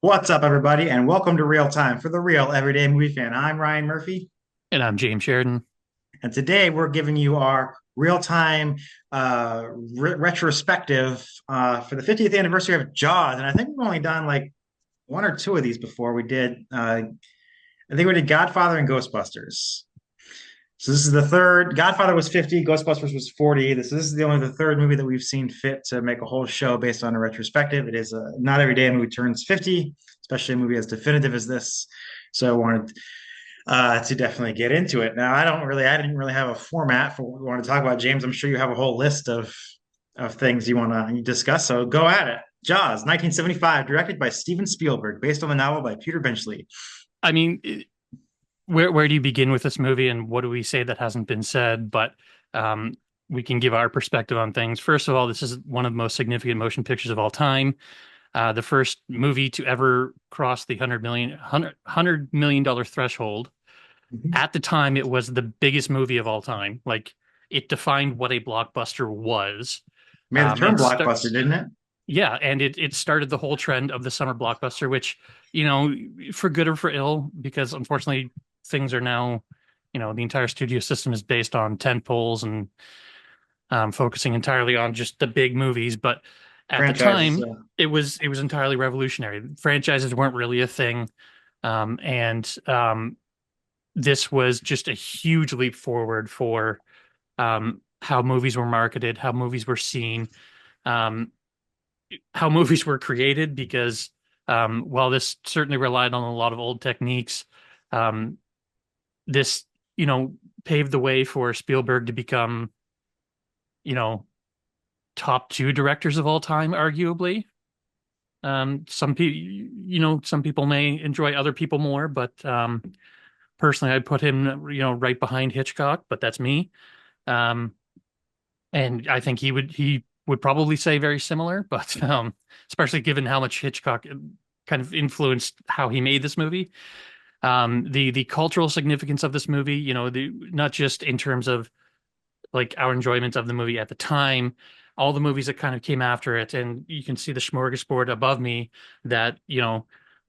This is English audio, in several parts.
What's up, everybody, and welcome to Real Time for the Real Everyday Movie Fan. I'm Ryan Murphy, And I'm James Sheridan. and today we're giving you our real time retrospective for the 50th anniversary of Jaws. And I think we've only done like one or two of these before. I think we did Godfather and Ghostbusters. So this is the third. Godfather was 50, Ghostbusters was 40. This is the third movie that we've seen fit to make a whole show based on a retrospective. It is not every day a movie turns 50, especially a movie as definitive as this. So I wanted to definitely get into it. Now, I didn't really have a format for what we want to talk about, James. I'm sure you have a whole list of things you want to discuss. So go at it. Jaws, 1975, directed by Steven Spielberg, based on the novel by Peter Benchley. I mean, where do you begin with this movie, and what do we say that hasn't been said? But um, we can give our perspective on things. First of all, this is one of the most significant motion pictures of all time. The first movie to ever cross the $100 million threshold. Mhm. At the time, it was the biggest movie of all time. Like, it defined what a blockbuster was. Made the term It start blockbuster, didn't it? Yeah, and it started the whole trend of the summer blockbuster, which, for good or for ill, because unfortunately things are now, the entire studio system is based on tent poles and focusing entirely on just the big movies. But at the Franchises. time, it was entirely revolutionary. Franchises weren't really a thing, and this was just a huge leap forward for how movies were marketed, how movies were seen. Um, how movies were created because while this certainly relied on a lot of old techniques, um, this you know paved the way for Spielberg to become you know top two directors of all time, arguably. Some people may enjoy other people more, but personally, I'd put him right behind Hitchcock, but that's me. Um, and I think he would probably say very similar, but especially given how much Hitchcock kind of influenced how he made this movie. The cultural significance of this movie, not just in terms of like our enjoyment of the movie at the time, all the movies that kind of came after it, and you can see the smorgasbord above me that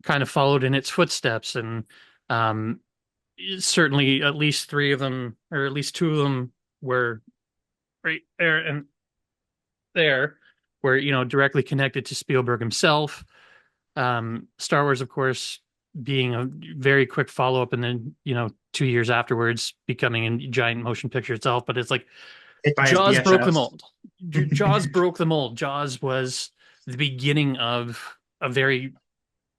kind of followed in its footsteps, and um, certainly at least three of them, or at least two of them, were right there and there were directly connected to Spielberg himself. Star Wars, of course, being a very quick follow up, and then 2 years afterwards becoming a giant motion picture itself. But it's like Hit by his Jaws broke the BFFs. mold. Jaws broke the mold. Jaws was the beginning of a very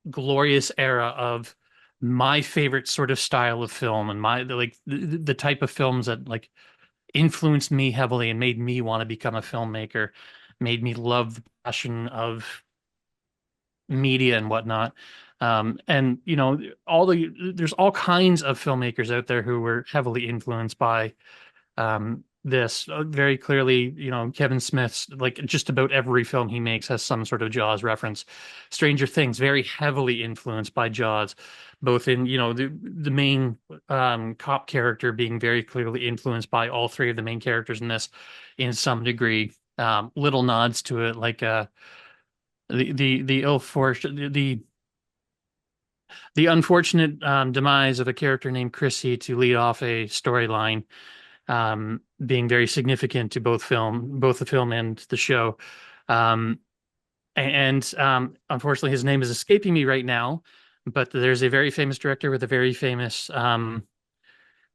glorious era of my favorite sort of style of film, and the type of films that like influenced me heavily and made me want to become a filmmaker, made me love the passion of media and whatnot. And there's all kinds of filmmakers out there who were heavily influenced by this. Very clearly, Kevin Smith's, like, just about every film he makes has some sort of Jaws reference. Stranger Things, very heavily influenced by Jaws, both in the main cop character being very clearly influenced by all three of the main characters in this in some degree. Little nods to it, like the ill fortune, the unfortunate demise of a character named Chrissy to lead off a storyline, being very significant to both the film and the show. Um, and unfortunately, his name is escaping me right now, but there's a very famous director with a very famous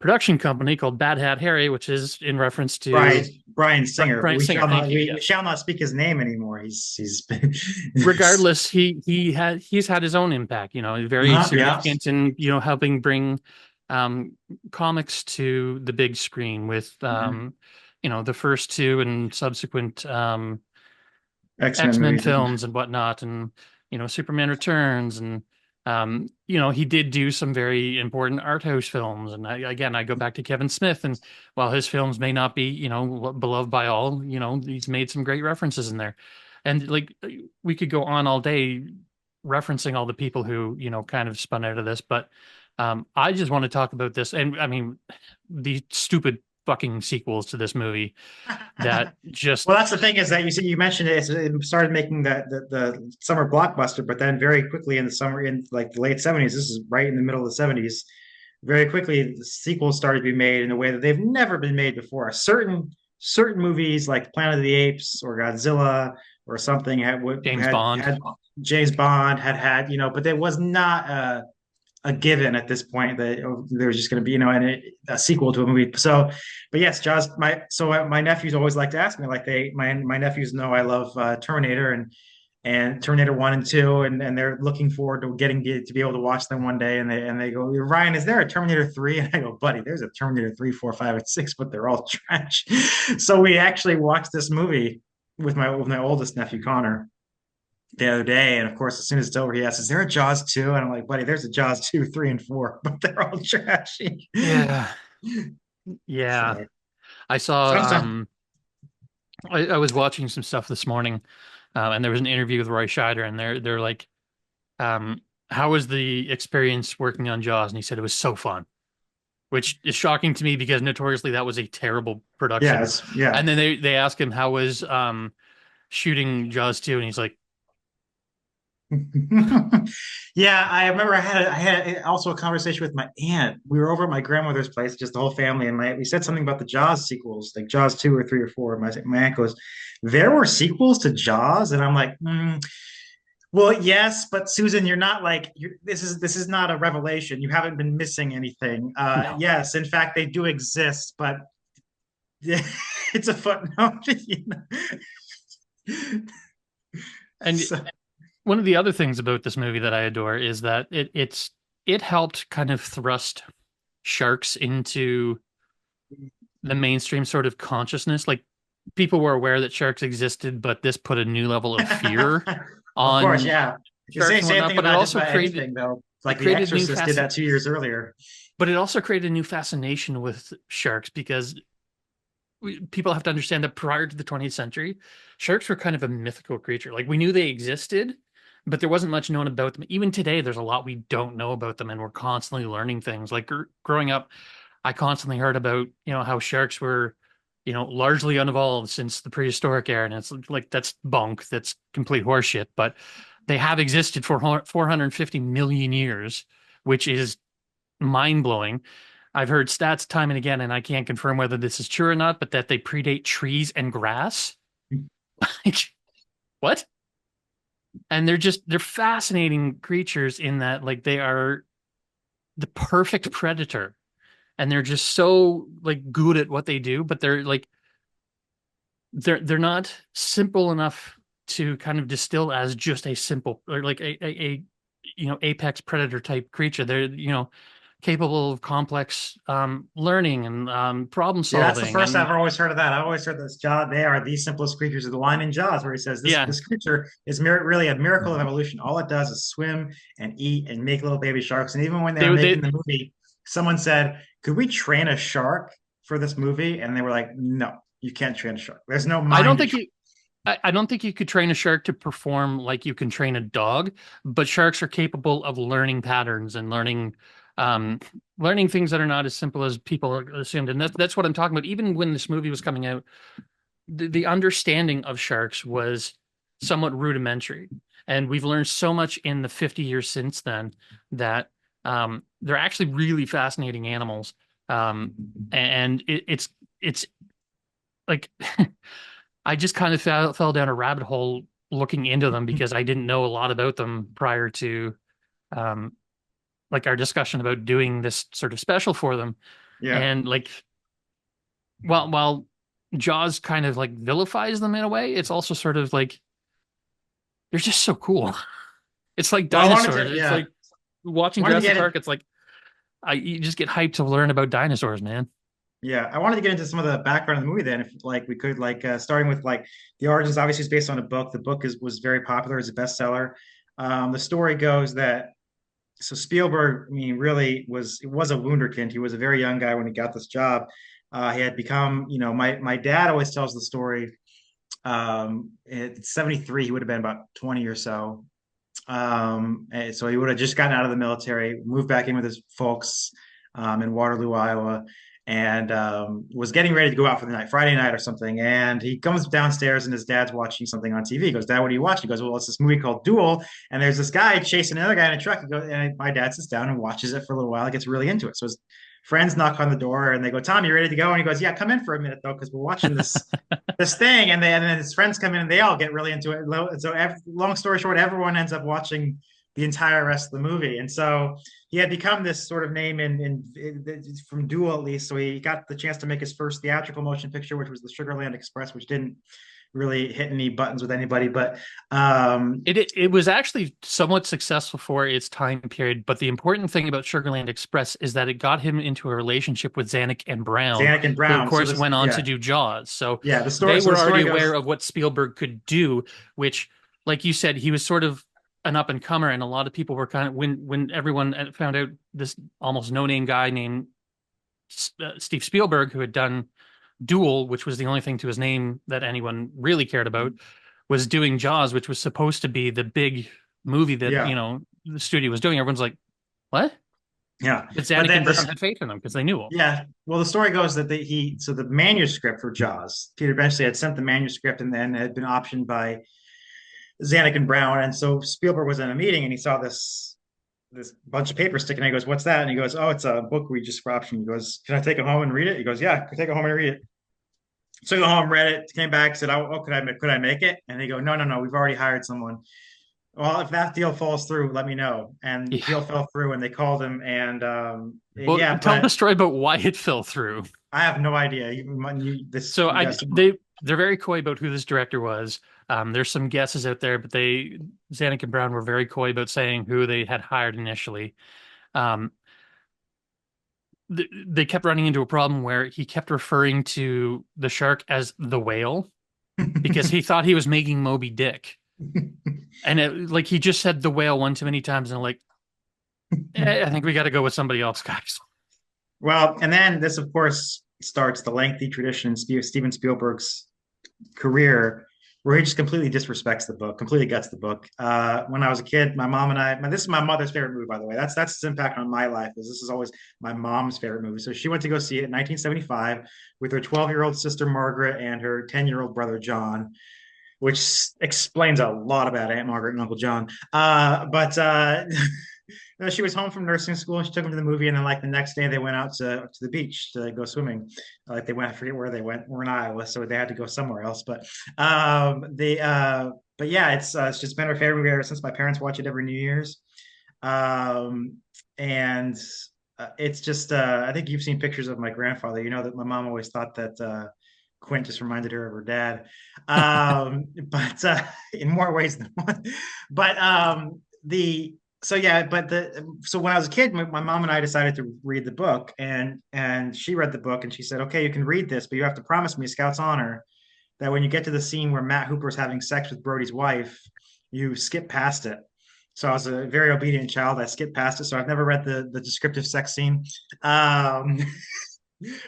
production company called Bad Hat Harry, which is in reference to Brian Singer, but Bryan Singer. Thank you. we Yes. shall not speak his name anymore. He's been Regardless, he's had his own impact, very yeah. significant in helping bring um, comics to the big screen with Mhm. the first two and subsequent X-Men X-Men movies. films and whatnot, and Superman Returns, and he did do some very important art house films. And I go back to Kevin Smith, and while his films may not be beloved by all, he's made some great references in there. And like, we could go on all day referencing all the people who kind of spun out of this, but I just want to talk about this. And I mean, the stupid fucking sequels to this movie that just Well, that's the thing is that you see, you mentioned it started making the summer blockbuster, but then very quickly in the summer, in like the late 70s, this is right in the middle of the 70s, very quickly the sequels started to be made in a way that they've never been made before. Certain movies like Planet of the Apes or Godzilla or something James Bond. had James Bond had, but there was not a given at this point that there was just going to be, a sequel to a movie. So, but yes, Jaws. My nephews always like to ask me, like my nephews know I love Terminator and Terminator 1 and 2, and they're looking forward to to be able to watch them one day. And they go, Ryan, is there a Terminator 3? And I go, buddy, there's a Terminator 3, 4, 5, and 6, but they're all trash. So we actually watched this movie with my oldest nephew Connor the other day. And of course, as soon as it's over, he asks, "Is there a Jaws 2?" And I'm like, buddy, there's a Jaws 2, 3, and 4, but they're all trashy. Yeah. Yeah. So I saw sometimes, I was watching some stuff this morning, and there was an interview with Roy Scheider, and they're like, um, how was the experience working on Jaws? And he said it was so fun, which is shocking to me because notoriously that was a terrible yeah, production. yeah. And then they ask him how was shooting Jaws 2, and he's like, Yeah, I remember I had also a conversation with my aunt. We were over at my grandmother's place, just the whole family, and we said something about the Jaws sequels, like Jaws 2 or 3 or 4. My aunt goes, "There were sequels to Jaws?" And I'm like, well, yes, but Susan, you're not like this is not a revelation. You haven't been missing anything. no. Yes, in fact, they do exist, but it's a footnote. And So, one of the other things about this movie that I adore is that it helped kind of thrust sharks into the mainstream sort of consciousness. Like people were aware that sharks existed, but this put a new level of fear of course, on yeah. You can say sharks and same whatnot. thing But it about just also about created anything, though. it Like The created new Exorcist did that 2 years earlier. but it also created a new fascination with sharks because people have to understand that prior to the 20th century, sharks were kind of a mythical creature. Like we knew they existed, but there wasn't much known about them. Even today, there's a lot we don't know about them, and we're constantly learning things. Like growing up, I constantly heard about, how sharks were, largely unevolved since the prehistoric era. And it's like, that's bunk. That's complete horseshit. But they have existed for 450 million years, which is mind blowing. I've heard stats time and again, and I can't confirm whether this is true or not, but that they predate trees and grass. Like, what? And they're fascinating creatures in that, like, they are the perfect predator. And they're just so like good at what they do, but they're not simple enough to kind of distill as just a simple or like a apex predator type creature. They're capable of complex learning and problem See, that's the solving first I've and always heard of that. I've always heard this Jaws, they are the simplest creatures of the line in Jaws, where he says this yeah this creature is really a miracle of evolution. All it does is swim and eat and make little baby sharks. And even when they were making they the movie, someone said, "Could we train a shark for this movie?" And they were like, "No, you can't train a shark. There's no I don't mind to think train." you I don't think you could train a shark to perform like you can train a dog, but sharks are capable of learning patterns and um, learning things that are not as simple as people assumed. And that's what I'm talking about. Even when this movie was coming out, the understanding of sharks was somewhat rudimentary. And we've learned so much in the 50 years since then that they're actually really fascinating animals. Um, and it's like I just kind of fell down a rabbit hole looking into them because I didn't know a lot about them prior to um, like our discussion about doing this sort of special for them. Yeah. And like while Jaws kind of like vilifies them in a way, it's also sort of like they're just so cool. It's like Well, I wanted dinosaurs. to, It's yeah, like watching wanted to Jurassic get Park. in. It's like you just get hyped to learn about dinosaurs, man. Yeah, I wanted to get into some of the background of the movie then, if like we could, like starting with like the origins. Obviously, is based on a book. The book is was very popular as a bestseller. The story goes that so Spielberg, I mean, really was a wunderkind. He was a very young guy when he got this job. He had become, my dad always tells the story. At 73, he would have been about 20 or so. And so he would have just gotten out of the military, moved back in with his folks in Waterloo, Iowa. and was getting ready to go out for the night, Friday night or something. And he comes downstairs and his dad's watching something on TV. He goes, "Dad, what are you watching?" He goes, "Well, it's this movie called Duel." And there's this guy chasing another guy in a truck. He goes, and my dad sits down and watches it for a little while. He gets really into it. So his friends knock on the door and they go, "Tom, you ready to go?" And he goes, "Yeah, come in for a minute though, because we're watching this thing." And then his friends come in and they all get really into it. So long story short, everyone ends up watching the entire rest of the movie. And so he had become this sort of name from Duel at least. So he got the chance to make his first theatrical motion picture, which was the Sugarland Express, which didn't really hit any buttons with anybody. But It was actually somewhat successful for its time period, but the important thing about Sugarland Express is that it got him into a relationship with Zanuck and Brown, Zanuck and who of Brown. So course this, went on to yeah, do Jaws. So yeah. they So the were already story aware goes, of what Spielberg could do, which, like you said, he was sort of an up and comer, and a lot of people were kind of when everyone found out this almost no name guy named Steve Spielberg, who had done Duel, which was the only thing to his name that anyone really cared about, was doing Jaws, which was supposed to be the big movie that, yeah, the studio was doing. Everyone's like, what? yeah. But But Zanuck then and Brown this, had faith in him because they knew him. yeah. Well, the story goes that so the manuscript for Jaws, Peter Benchley had sent the manuscript and then had been optioned by Zanuck and Brown. And so Spielberg was in a meeting and he saw this bunch of paper sticking. And he goes, "What's that?" And he goes, "Oh, it's a book we just for option." He goes, "Can I take it home and read it?" He goes, "Yeah, can I take it home and read it." So I go home, read it, came back, said, "Oh, could I make it?" And they go, "No, no, no, we've already hired someone." Well, if that deal falls through, let me know. And the Yeah. deal fell through, and they called him, and Well, yeah, tell the but story about why it fell through. I have no idea. So You I guys, they're very coy about who this director was. There's some guesses out there, but Zanuck and Brown were very coy about saying who they had hired initially. Um, they kept running into a problem where he kept referring to the shark as the whale because he thought he was making Moby Dick. And like he just said the whale one too many times, and like, I think we got to go with somebody else, guys. well, and then this, of course, starts the lengthy tradition in Steven Spielberg's career where he just completely disrespects the book, completely guts the book. When I was a kid, my mom and this is my mother's favorite movie, by the way. That's its impact on my life. Is this is always my mom's favorite movie. So she went to go see it in 1975 with her 12-year-old sister Margaret and her 10-year-old brother John, which explains a lot about Aunt Margaret and Uncle John. But she was home from nursing school and she took him to the movie. And then, like, the next day, they went out to the beach to go swimming. Like, they went, I forget where they went. We're in Iowa, so they had to go somewhere else. But yeah, it's just been our favorite movie ever since. My parents watch it every New Year's. Um, and it's just, I think you've seen pictures of my grandfather. You know that my mom always thought that Quint just reminded her of her dad, but in more ways than one. But the so yeah, but the so when I was a kid, my mom and I decided to read the book, and she read the book, and she said, "Okay, you can read this, but you have to promise me, Scout's honor, that when you get to the scene where Matt Hooper's having sex with Brody's wife, you skip past it." So I was a very obedient child. I skipped past it, so I've never read the descriptive sex scene. Um,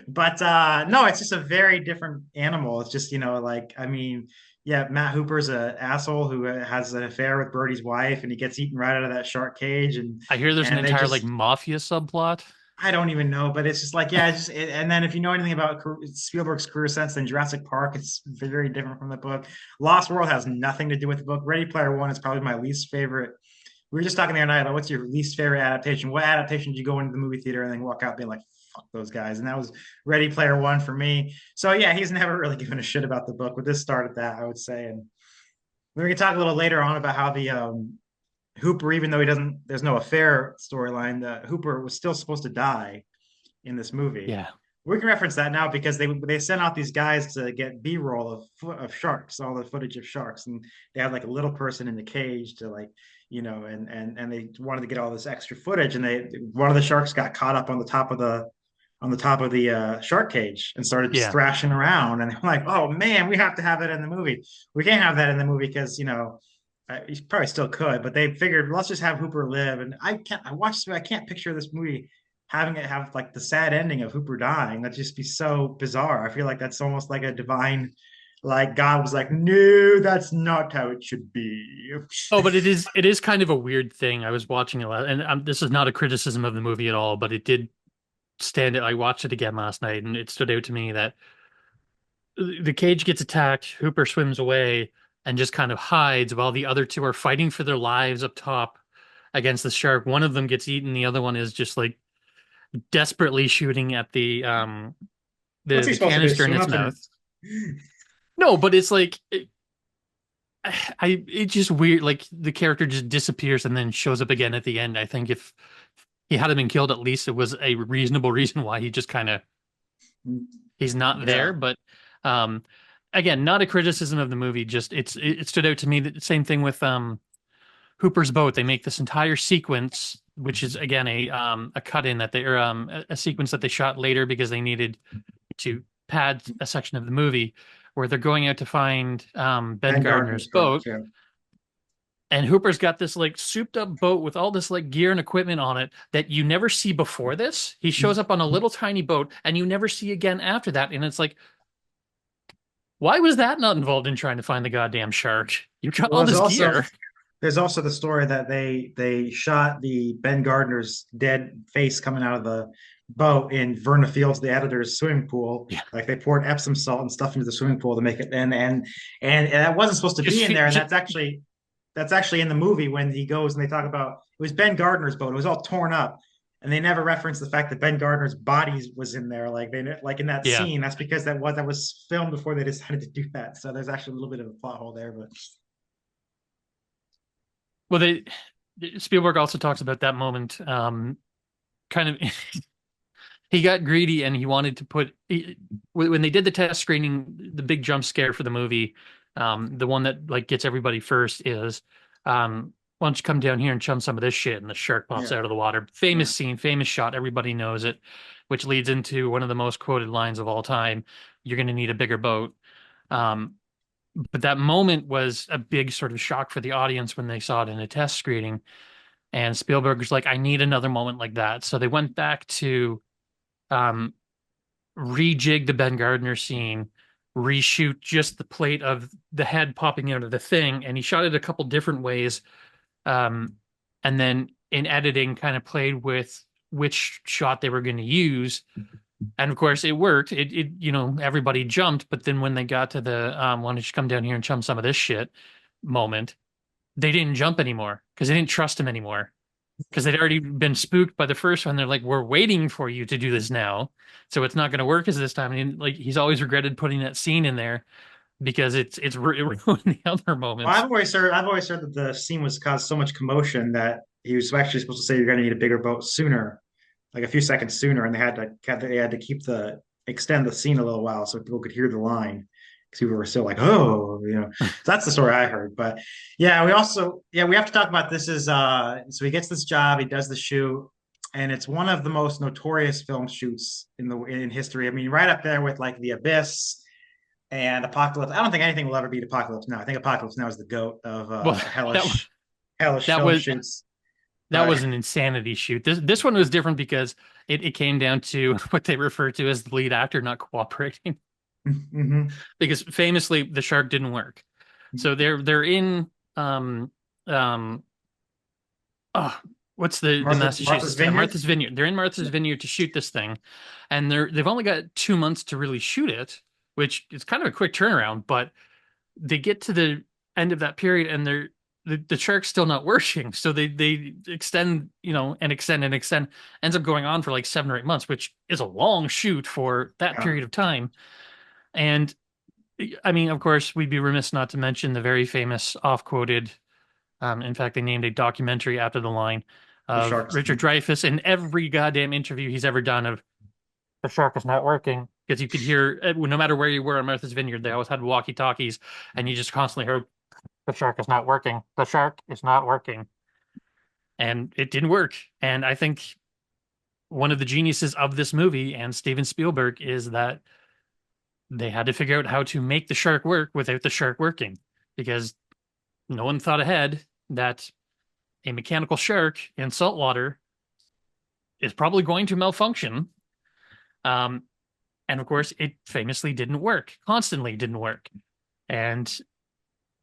but no, it's just a very different animal. It's just, like, I mean, yeah, Matt Hooper's an asshole who has an affair with Birdie's wife, and he gets eaten right out of that shark cage, I hear there's an and they entire like just, mafia subplot. I don't even know, but it's just like, yeah, and then if you know anything about Spielberg's career sense, then Jurassic Park, it's very different from the book. Lost World has nothing to do with the book. Ready Player One is probably my least favorite. We were just talking the other night about what's your least favorite adaptation. What adaptation did you go into the movie theater and then walk out being like, fuck those guys? And that was Ready Player One for me. So yeah, he's never really given a shit about the book. But this started that, I would say. And we can talk a little later on about how the Hooper, even though he doesn't, there's no affair storyline, the Hooper was still supposed to die in this movie. Yeah. We can reference that now because they sent out these guys to get B-roll of sharks, all the footage of sharks, and they had like a little person in the cage to, like, and they wanted to get all this extra footage, and they one of the sharks got caught up on the top of the shark cage and started Yeah. thrashing around, and they're like, "Oh man, we have to have that in the movie. We can't have that in the movie because you probably still could, but they figured let's just have Hooper live." And I can't picture this movie having it have like the sad ending of Hooper dying. That'd just be so bizarre. I feel like that's almost like a divine, like God was like, no, that's not how it should be. Oh, but it is kind of a weird thing. I was watching a lot, and this is not a criticism of the movie at all, but it did. stand it. I watched it again last night, and it stood out to me that the cage gets attacked, Hooper swims away and just kind of hides while the other two are fighting for their lives up top against the shark. One of them gets eaten, the other one is just like desperately shooting at What's he the supposed to do? canister in Swim its up and mouth. No, but it's like it's just weird. Like the character just disappears and then shows up again at the end. I think if he hadn't been killed, at least it was a reasonable reason why he just kind of he's not there. yeah, But um, again, not a criticism of the movie. Just it stood out to me that same thing with Hooper's boat. They make this entire sequence, which is again a cut in that they or a sequence that they shot later because they needed to pad a section of the movie where they're going out to find Ben Ben Gardner's Gardner's correct. boat. Yeah, And Hooper's got this like souped up boat with all this like gear and equipment on it that you never see before this. He shows up on a little tiny boat and you never see again after that. And it's like, why was that not involved in trying to find the goddamn shark? You've got well, all this gear. there's also the story that they shot the Ben Gardner's dead face coming out of the boat in Verna Fields, the editor's swimming pool. Yeah. Like they poured Epsom salt and stuff into the swimming pool to make it, and that wasn't supposed to Just, be in there, and just that's actually in the movie when he goes and they talk about it was Ben Gardner's boat. It was all torn up, and they never reference the fact that Ben Gardner's body was in there. Like in that yeah. scene, that's because that was filmed before they decided to do that. So there's actually a little bit of a plot hole there, but Well, they Spielberg also talks about that moment. Kind of he got greedy and he wanted to when they did the test screening, the big jump scare for the movie, the one that like gets everybody first is, why don't you come down here and chum some of this shit? And the shark pops yeah, out of the water. yeah. Famous scene, famous shot. Everybody knows it, which leads into one of the most quoted lines of all time. You're going to need a bigger boat. Um, but that moment was a big sort of shock for the audience when they saw it in a test screening. And Spielberg was like, I need another moment like that. So they went back to um, rejig the Ben Gardner scene, reshoot just the plate of the head popping out of the thing, and he shot it a couple different ways. Um, and then in editing, kind of played with which shot they were going to use. And of course, it worked. Everybody jumped. But then when they got to the why don't you come down here and chum some of this shit moment, they didn't jump anymore because they didn't trust him anymore because they'd already been spooked by the first one. They're like, "We're waiting for you to do this now, so it's not going to work as this time." And like he's always regretted putting that scene in there because it ruined the other Well, moments. I've always heard that the scene was caused so much commotion that he was actually supposed to say you're going to need a bigger boat sooner, like a few seconds sooner, and they had to extend the scene a little while so people could hear the line because people were still like, oh, you know. So that's the story I heard. But yeah, we have to talk about this. Is so he gets this job, he does the shoot, and it's one of the most notorious film shoots in history. I mean, right up there with like The Abyss and Apocalypse. I don't think anything will ever beat Apocalypse Now. I think Apocalypse Now is the goat of Well, that hellish that film was shoots. that But was an insanity shoot. This one was different because it came down to what they refer to as the lead actor not cooperating mhm. because famously the shark didn't work. So they're in um oh, what's the Martha's Massachusetts town? Vineyard. Martha's Vineyard. They're in Martha's Yeah, Vineyard to shoot this thing, and they've only got 2 months to really shoot it, which is kind of a quick turnaround. But they get to the end of that period, and the shark's still not working. So they extend, and extend and extend. Ends up going on for like 7 or 8 months, which is a long shoot for that yeah. period of time. And I mean, of course, we'd be remiss not to mention the very famous off-quoted. In fact, they named a documentary after the line The of sharks. Richard Dreyfuss in every goddamn interview he's ever done of the shark is not working. Because you could hear, no matter where you were on Martha's Vineyard, they always had walkie-talkies, and you just constantly heard, the shark is not working. The shark is not working. And it didn't work. And I think one of the geniuses of this movie and Steven Spielberg is that they had to figure out how to make the shark work without the shark working. Because no one thought ahead that a mechanical shark in salt water is probably going to malfunction. Um, and of course, it famously didn't work, constantly didn't work. And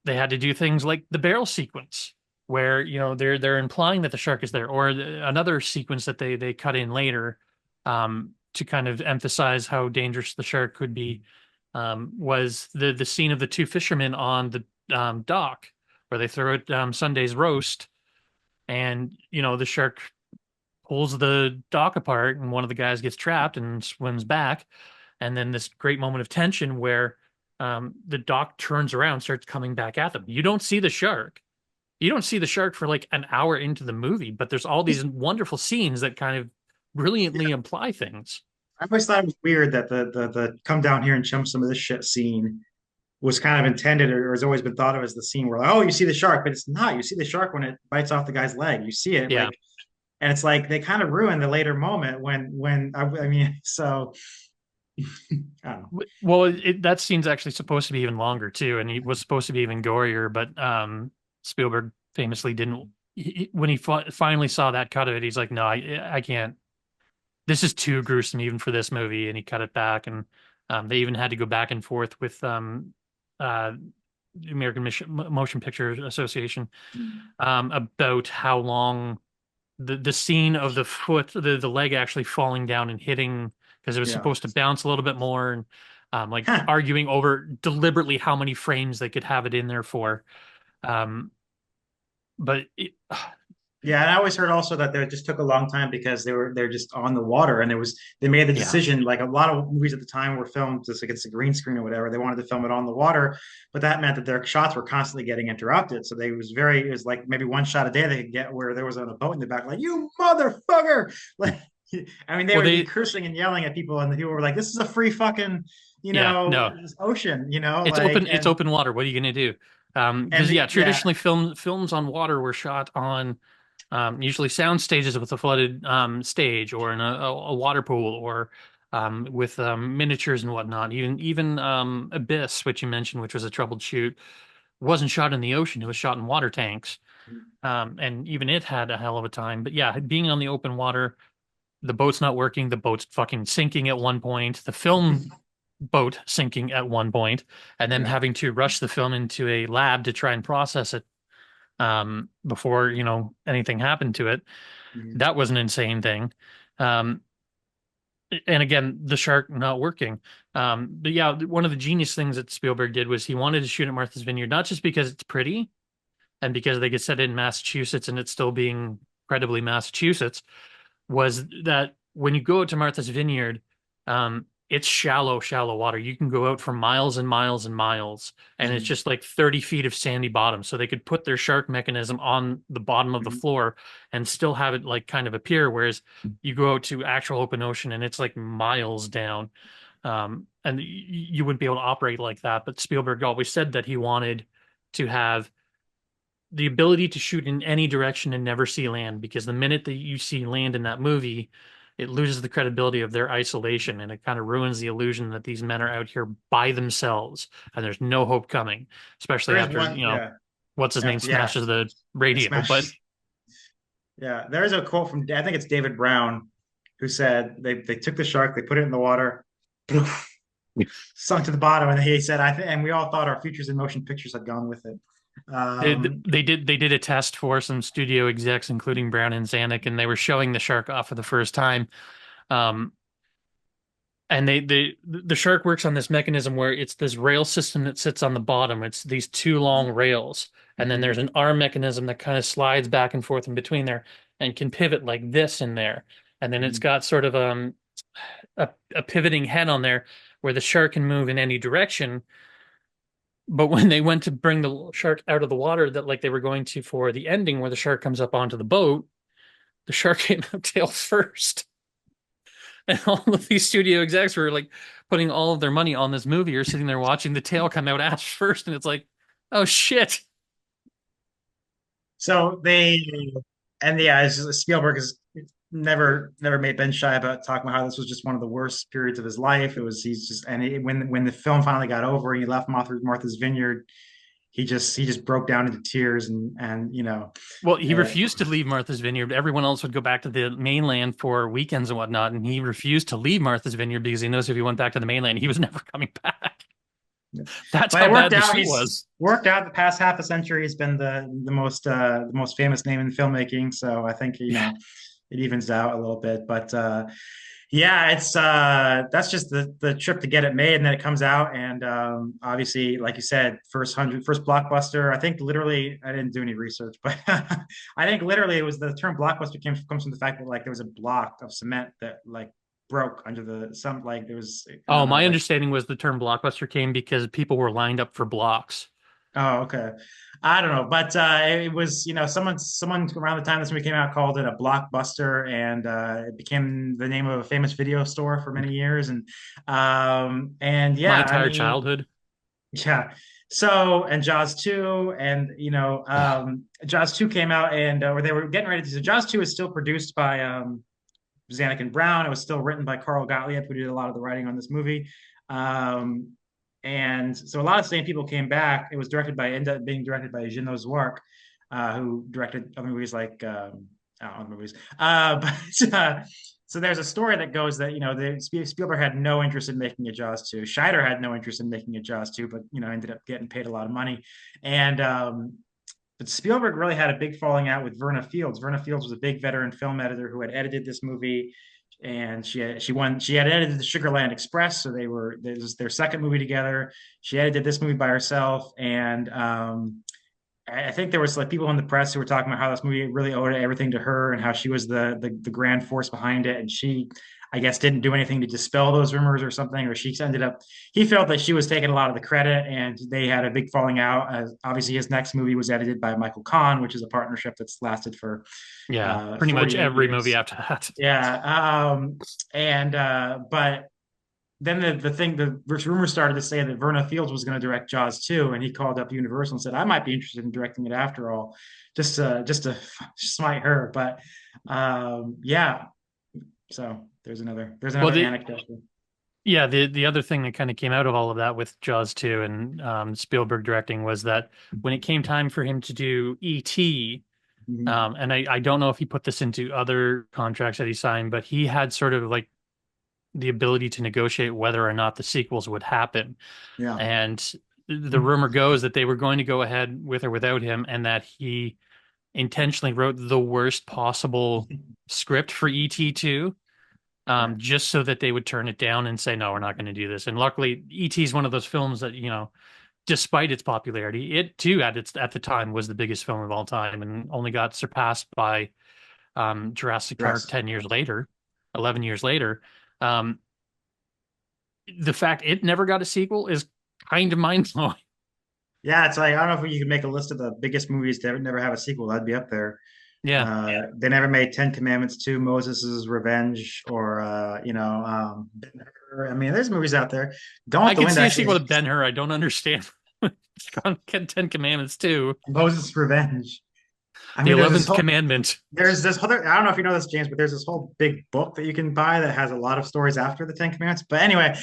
they had to do things like the barrel sequence, where they're implying that the shark is there, or another sequence that they cut in later, to kind of emphasize how dangerous the shark could be, was the scene of the two fishermen on the dock where they throw it Sunday's roast, and the shark pulls the dock apart, and one of the guys gets trapped and swims back, and then this great moment of tension where the dock turns around, starts coming back at them. You don't see the shark. You don't see the shark for like an hour into the movie, but there's all these wonderful scenes that kind of brilliantly imply things. I always thought it was weird that the come down here and chump some of this shit scene was kind of intended or has always been thought of as the scene where like, oh, you see the shark, but it's not. You see the shark when it bites off the guy's leg. You see it Yeah. like, and it's like they kind of ruin the later moment when I mean, so I don't know. Well, that scene's actually supposed to be even longer too, and it was supposed to be even gorier, but Spielberg famously didn't. When he finally saw that cut of it, he's like, "No, I can't. This is too gruesome even for this movie," and he cut it back. And they even had to go back and forth with uh, the American Motion Picture Association about how long the scene of the foot, the leg actually falling down and hitting, because it was Yeah. supposed to bounce a little bit more, and like Huh. arguing over deliberately how many frames they could have it in there for. Um, but Yeah, and I always heard also that they just took a long time because they're just on the water, and they made the yeah, decision like a lot of movies at the time were filmed just against a green screen or whatever. They wanted to film it on the water, but that meant that their shots were constantly getting interrupted. So it was like maybe one shot a day they could get where there was on a boat in the back, like you motherfucker, like I mean they well would be they cursing and yelling at people, and the people were like, this is a free fucking yeah no, ocean, it's like it's open water. What are you gonna do? Because yeah, yeah. traditionally films on water were shot on usually sound stages with a flooded stage, or in a water pool, or with miniatures and whatnot. Even Abyss, which you mentioned, which was a troubled shoot, wasn't shot in the ocean. It was shot in water tanks, and even it had a hell of a time. But yeah, being on the open water, the boat's not working. The boat's fucking sinking at one point. The film boat sinking at one point, and then Yeah. having to rush the film into a lab to try and process it before anything happened to it. Mhm. That was an insane thing. Um, and again, the shark not working. But yeah, one of the genius things that Spielberg did was he wanted to shoot at Martha's Vineyard, not just because it's pretty and because they could set it in Massachusetts and it's still being incredibly Massachusetts, was that when you go out to Martha's Vineyard, it's shallow, shallow water. You can go out for miles and miles and miles, and it's Mhm. just like 30 feet of sandy bottom. So they could put their shark mechanism on the bottom of the Mhm. floor and still have it like kind of appear. Whereas you go out to actual open ocean and it's like miles down. And you wouldn't be able to operate like that. But Spielberg always said that he wanted to have the ability to shoot in any direction and never see land, because the minute that you see land in that movie, it loses the credibility of their isolation, and it kind of ruins the illusion that these men are out here by themselves and there's no hope coming, especially There is after, one, yeah. what's his name After yeah, smashes the it radio. But smashes. Yeah, there is a quote from I think it's David Brown who said they took the shark, they put it in the water, sunk to the bottom, and he said, and we all thought our futures in motion pictures had gone with it. they, Um, they did a test for some studio execs, including Brown and Zanuck, and they were showing the shark off for the first time. Um, and the shark works on this mechanism where it's this rail system that sits on the bottom. It's these two long rails, and then mhm, there's an arm mechanism that kind of slides back and forth in between there and can pivot like this in there. And then it's mhm, got sort of a pivoting head on there where the shark can move in any direction. But when they went to bring the shark out of the water, that like they were going to for the ending where the shark comes up onto the boat, the shark came out tail first. And all of these studio execs were like putting all of their money on this movie, or sitting there watching the tail come out ass first, and it's like, oh shit. so and yeah, Spielberg has never made been shy about talking about how this was just one of the worst periods of his life. It was he's just and when the film finally got over and he left Martha's Vineyard, he just broke down into tears and Well, he uh, refused to leave Martha's Vineyard. Everyone else would go back to the mainland for weekends and whatnot, and he refused to leave Martha's Vineyard because he knows if he went back to the mainland, he was never coming back. That's but how it worked bad the out. shoot He's was. worked out the past half a century. He's been the most famous name in filmmaking. So I think Yeah. it evens out a little bit. But Yeah, it's that's just the trip to get it made, and then it comes out, and obviously, like you said, first blockbuster. I think literally, I didn't do any research, but I think literally it was the term blockbuster comes from the fact that like there was a block of cement that like broke under the some like there was I Oh, don't know my like understanding was the term blockbuster came because people were lined up for blocks. oh, okay. I don't know, but it was, someone around the time this movie came out called it a blockbuster, and it became the name of a famous video store for many years. And My yeah, I entire mean, childhood. yeah. So, and Jaws 2, and Jaws 2 came out, and or they were getting ready to. So Jaws 2 is still produced by Zanuck and Brown. It was still written by Carl Gottlieb, who did a lot of the writing on this movie. Um, and so a lot of the same people came back. It was ended up being directed by Jeannot Zwark, who directed other movies like other movies. So there's a story that goes that Spielberg had no interest in making a Jaws 2. Scheider had no interest in making a Jaws 2, but ended up getting paid a lot of money. And but Spielberg really had a big falling out with Verna Fields. Verna Fields was a big veteran film editor who had edited this movie, and she had edited the Sugarland Express, so this was their second movie together. She edited this movie by herself, and I think there was like people in the press who were talking about how this movie really owed everything to her and how she was the grand force behind it, and she, I guess, didn't do anything to dispel those rumors or something, or she ended up. He felt that she was taking a lot of the credit, and they had a big falling out. Obviously, his next movie was edited by Michael Kahn, which is a partnership that's lasted for Yeah, pretty much 48 every movie years. after that. Yeah, and but then the rumor started to say that Verna Fields was going to direct Jaws 2, and he called up Universal and said, I might be interested in directing it after all, just to smite her. But yeah, so there's Well, another the anecdote. yeah, the other thing that kind of came out of all of that with Jaws 2 and Spielberg directing was that when it came time for him to do E.T., Mhm. and I don't know if he put this into other contracts that he signed, but he had sort of like the ability to negotiate whether or not the sequels would happen. Yeah. And the rumor goes that they were going to go ahead with or without him, and that he intentionally wrote the worst possible script for ET2, Right. just so that they would turn it down and say, no, we're not going to do this. And luckily, ET is one of those films that, despite its popularity, it too at the time was the biggest film of all time and only got surpassed by Jurassic Park Dress. 10 years later, 11 years later. Um, the fact it never got a sequel is kind of mind blowing. Yeah, it's like I don't know if you could make a list of the biggest movies that never have a sequel. That'd be up there. Yeah. They never made Ten Commandments 2, Moses' Revenge, or Ben-Hur. I mean, there's movies out there. Gone I with the could Wind see a actually sequel to is Ben-Hur. I don't understand. Ten Commandments too. Moses' Revenge. I The mean, Eleventh Commandment. there's this other, I don't know if you know this, James, but there's this whole big book that you can buy that has a lot of stories after the Ten Commandments. But anyway,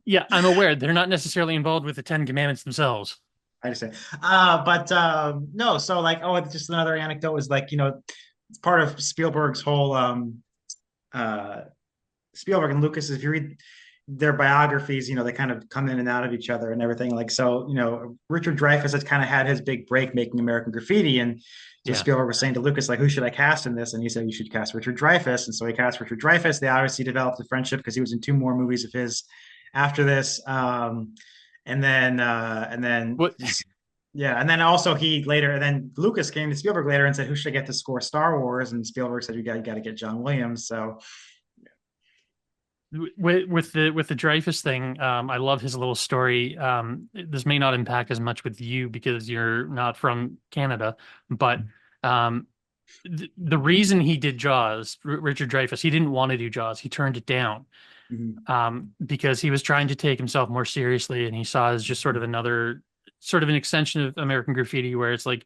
Yeah, I'm aware they're not necessarily involved with the Ten Commandments themselves. I just say, but no, so like, oh, it's just another anecdote was like, it's part of Spielberg's whole uh Spielberg and Lucas, if you read their biographies, they kind of come in and out of each other and everything. Like, so, Richard Dreyfuss has kind of had his big break making American Graffiti. And so Yeah. Spielberg was saying to Lucas, like, who should I cast in this? And he said, you should cast Richard Dreyfuss. And so he cast Richard Dreyfuss. They obviously developed a friendship because he was in two more movies of his after this. And then, What? yeah. And then also and then Lucas came to Spielberg later and said, who should I get to score Star Wars? And Spielberg said, you got to get John Williams. So, With the Dreyfus thing, I love his little story. This may not impact as much with you because you're not from Canada, but um, the reason he did Jaws, Richard Dreyfuss, he didn't want to do Jaws. He turned it down mhm. because he was trying to take himself more seriously, and he saw it as just sort of another, sort of an extension of American Graffiti, where it's like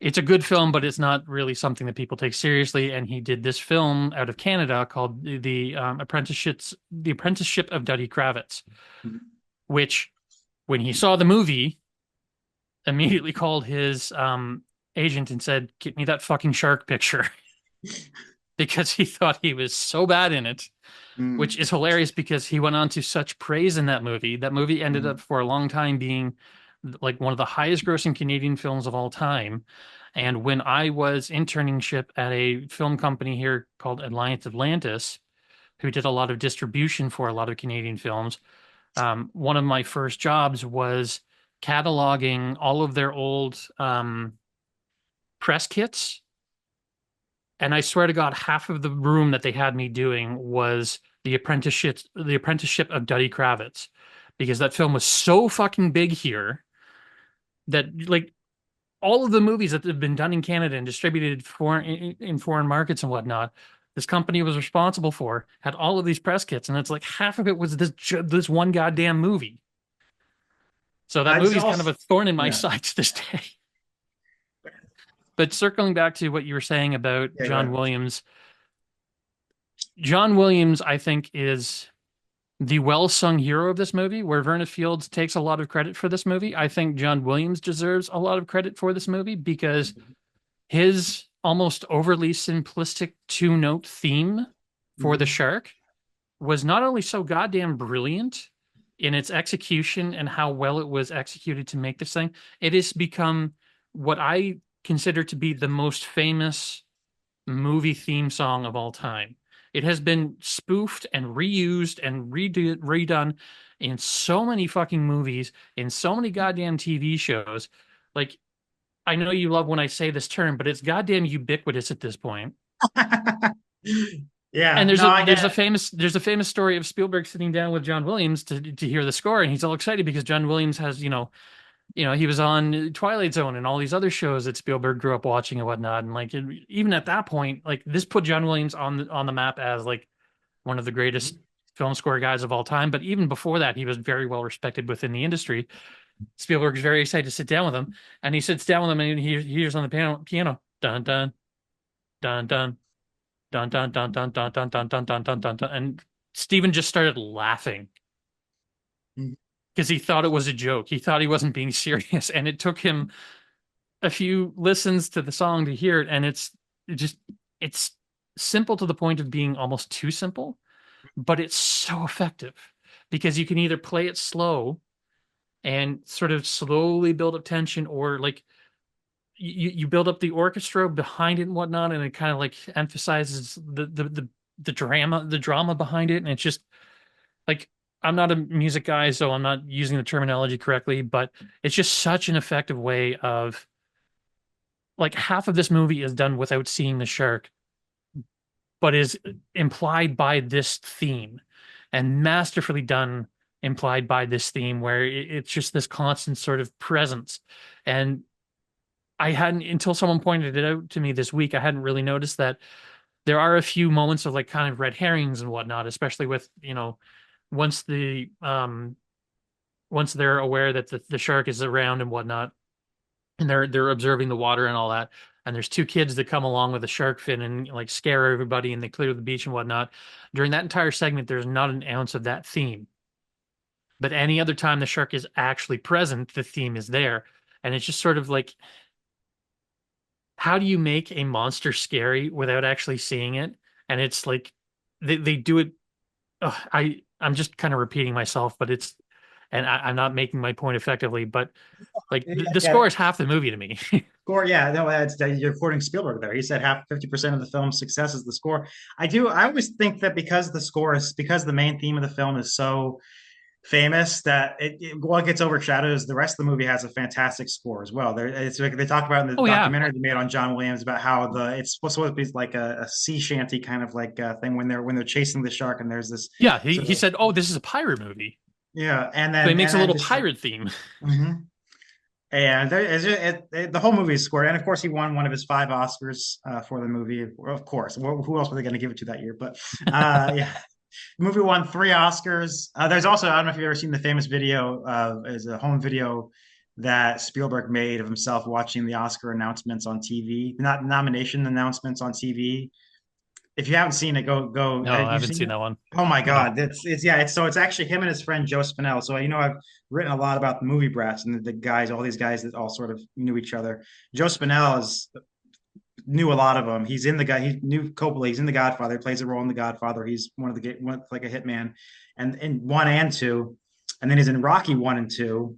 it's a good film, but it's not really something that people take seriously. And he did this film out of Canada called The Apprenticeship of Duddy Kravitz, which, when he saw the movie, immediately called his agent and said, "Get me that fucking shark picture," because he thought he was so bad in it. Which Mhm. is hilarious because he went on to such praise in that movie. That movie ended up Mhm. for a long time being like one of the highest grossing Canadian films of all time. And when I was internship at a film company here called Alliance Atlantis, who did a lot of distribution for a lot of Canadian films, one of my first jobs was cataloging all of their old press kits. And I swear to God, half of the room that they had me doing was the apprenticeship of Duddy Kravitz, because that film was so fucking big here that like all of the movies that have been done in Canada and distributed in foreign markets and whatnot, this company was responsible for had all of these press kits, and it's like half of it was this one goddamn movie. So that It's movie is kind of also a thorn in my yeah, side to this day. But circling back to what you were saying about yeah. Go ahead. John Williams, I think, is the well-sung hero of this movie, where Verna Fields takes a lot of credit for this movie. I think John Williams deserves a lot of credit for this movie because his almost overly simplistic two-note theme for the Mhm. shark was not only so goddamn brilliant in its execution and how well it was executed to make this thing, it has become what I consider to be the most famous movie theme song of all time. It has been spoofed and reused and redone in so many fucking movies, in so many goddamn TV shows. Like, I know you love when I say this term, but it's goddamn ubiquitous at this point. And Yeah, there's no, a I there's a get famous there's a famous story of Spielberg sitting down with John Williams to hear the score, and he's all excited because John Williams has, he was on Twilight Zone and all these other shows that Spielberg grew up watching and whatnot. And like even at that point, like this put John Williams on the map as like one of the greatest film score guys of all time. But even before that, he was very well respected within the industry. Spielberg's very excited to sit down with him, and he sits down with him and he hears on the piano dun dun dun dun dun dun dun dun dun dun dun dun dun dun dun dun, and Steven just started laughing it. because he thought it was a joke. He thought he wasn't being serious, and it took him a few listens to the song to hear it, and it's simple to the point of being almost too simple, but it's so effective because you can either play it slow and sort of slowly build up tension, or like you build up the orchestra behind it and whatnot, and it kind of like emphasizes the drama behind it, and it's just like I'm not a music guy, so I'm not using the terminology correctly, but it's just such an effective way of like half of this movie is done without seeing the shark, but is implied by this theme and masterfully done implied by this theme where it's just this constant sort of presence. And I hadn't, until someone pointed it out to me this week, I hadn't really noticed that there are a few moments of like kind of red herrings and whatnot, especially with, once once they're aware that the shark is around and whatnot, and they're observing the water and all that. And there's two kids that come along with a shark fin and like scare everybody, and they clear the beach and whatnot. During that entire segment, there's not an ounce of that theme. But any other time the shark is actually present, the theme is there. And it's just sort of like, how do you make a monster scary without actually seeing it? And it's like they do it. I'm just kind of repeating myself, but I'm not making my point effectively. But like Yeah, the yeah. score is half the movie to me. Score, yeah, no, you're quoting Spielberg there. He said half 50% of the film's success is the score. I always think that because the main theme of the film is so famous that what gets overshadowed is the rest of the movie has a fantastic score as well. It's like they talk about in the Oh yeah. documentary they made on John Williams about how it's supposed to be like a sea shanty kind of like thing when they're chasing the shark and there's this Yeah, he, sort he of said, "Oh, this is a pirate movie." yeah, So he and makes a then little just pirate theme. mhm. And the whole movie is scored. And of course, he won one of his 5 Oscars for the movie. Of course, who else were they going to give it to that year? But yeah, the movie won 3 Oscars. There's also, I don't know if you've ever seen the famous video as a home video that Spielberg made of himself watching the Oscar announcements on TV, not nomination announcements on TV. If you haven't seen it, go. No, I You've haven't seen seen it? that one. Oh my No. God, it's actually him and his friend Joe Spinell. So I've written a lot about the movie brats and the guys, all these guys that all sort of knew each other. Joe Spinell knew a lot of them. He knew Coppola. He's in The Godfather. He plays a role in The Godfather. He's like a hitman, and in 1 and 2, and then he's in Rocky 1 and 2.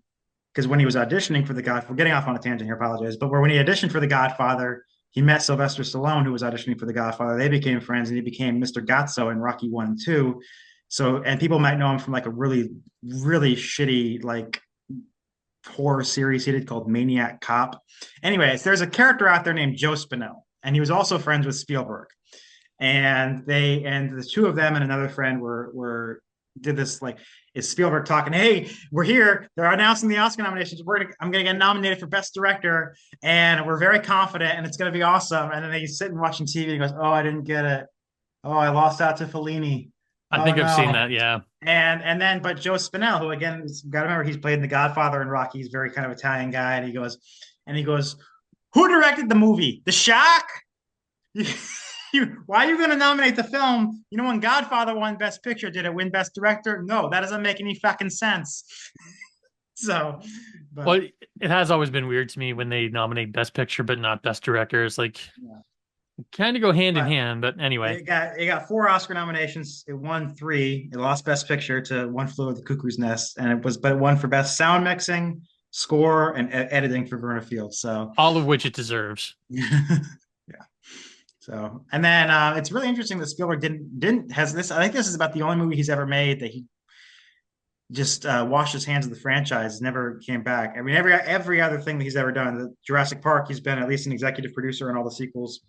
because when he was auditioning for The Godfather, we're getting off on a tangent here, apologize, but when he auditioned for The Godfather, he met Sylvester Stallone, who was auditioning for The Godfather. They became friends, and he became Mr. Gazzo in Rocky 1 and 2. So, and people might know him from like a really, really shitty, like horror series he did called Maniac Cop. Anyways, there's a character out there named Joe Spinell, and he was also friends with Spielberg. And the two of them and another friend were did this like is Spielberg talking, hey, we're here. They're announcing the Oscar nominations. I'm gonna get nominated for Best Director, and we're very confident, and it's gonna be awesome. And then they sit and watching TV and he goes, oh, I didn't get it. Oh, I lost out to Fellini. I Oh think I've seen no. that. Yeah. And then but Joe Spinell, who again got to remember he's played in The Godfather and Rocky, he's very kind of Italian guy, and he goes, who directed the movie? The Shark? Why are you going to nominate the film? You know, when Godfather won Best Picture, did it win Best Director? No, that doesn't make any fucking sense. So, but Well, it has always been weird to me when they nominate Best Picture but not Best Director. It's like yeah. kind of go hand in But hand. But anyway, it got four Oscar nominations. It won three. It lost Best Picture to One Flew Over the Cuckoo's Nest, and it won for Best Sound Mixing, Score, and editing for Verna Fields. So, all of which it deserves. yeah. So, and then it's really interesting that Spielberg didn't has this. I think this is about the only movie he's ever made that he just washed his hands of the franchise, never came back. I mean, every other thing that he's ever done, the Jurassic Park, he's been at least an executive producer on all the sequels.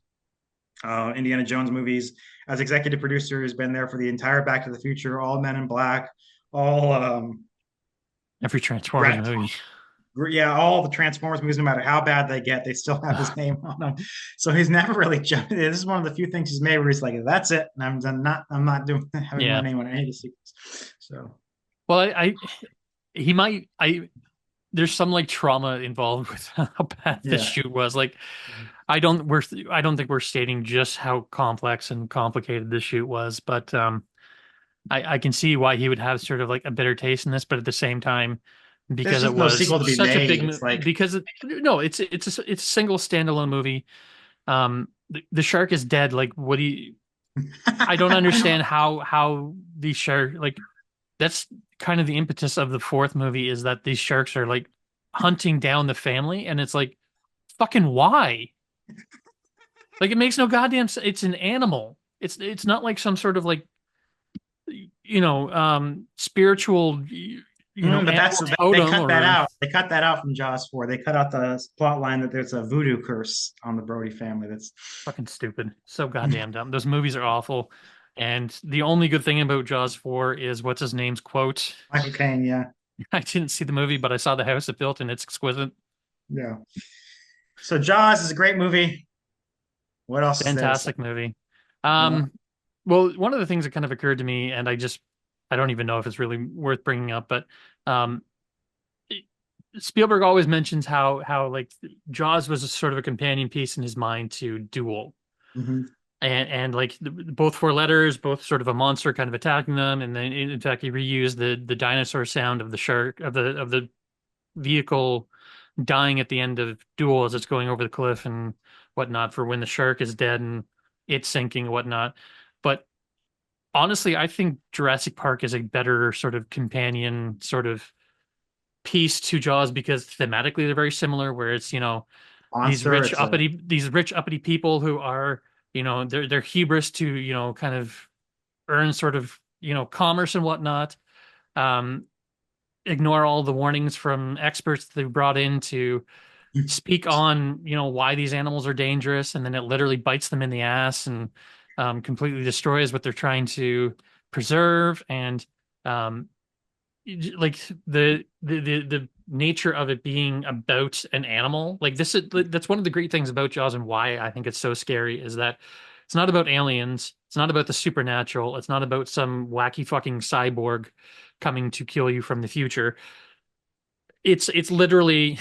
Indiana Jones movies, as executive producer, has been there for the entire Back to the Future, all Men in Black, all Every Transformers movie. yeah, all the Transformers movies, no matter how bad they get, they still have his name on them. So he's never really jumped. This is one of the few things he's made where he's like, "That's it," and I'm not doing having my Yeah. name on any of the sequels. So Well, he might, there's some like trauma involved with how bad the yeah, shoot was. Like, I don't think we're stating just how complex and complicated the shoot was, but I can see why he would have sort of like a bitter taste in this, but at the same time, there's because it just no was sequel to be such a made. big, It's like because no, it's a single standalone movie. The shark is dead. Like, what do you? I don't I know. understand how the shark like that's kind of the impetus of the fourth movie is that these sharks are like hunting down the family, and it's like, fucking why? Like, it makes no goddamn sense. It's an animal. It's not like some sort of like spiritual But animal they totem cut that or out. They cut that out from Jaws 4. They cut out the plot line that there's a voodoo curse on the Brody family. That's fucking stupid. So goddamn dumb. Those movies are awful. And the only good thing about Jaws 4 is what's his name's quote. Michael Caine. Yeah, I didn't see the movie, but I saw the house it built and it's exquisite. yeah. So Jaws is a great movie. What else is there to say? Fantastic movie. Yeah. Um, well, one of the things that kind of occurred to me, and I don't even know if it's really worth bringing up, but um, Spielberg always mentions how like Jaws was a sort of a companion piece in his mind to Duel, Mhm. and like both four letters, both sort of a monster kind of attacking them, and then in fact he reused the dinosaur sound of the shark of the vehicle dying at the end of Duel as it's going over the cliff and whatnot for when the shark is dead and it's sinking and whatnot. But honestly, I think Jurassic Park is a better sort of companion sort of piece to Jaws because thematically they're very similar, where it's, Monster. It's a these rich uppity people who are, they're hubris to, kind of earn sort of, commerce and whatnot. Um, Ignore all the warnings from experts that they brought in to speak on, why these animals are dangerous, and then it literally bites them in the ass and completely destroys what they're trying to preserve. And um, like the nature of it being about an animal, like this is that's one of the great things about Jaws and why I think it's so scary is that it's not about aliens, it's not about the supernatural, it's not about some wacky fucking cyborg coming to kill you from the future. It's literally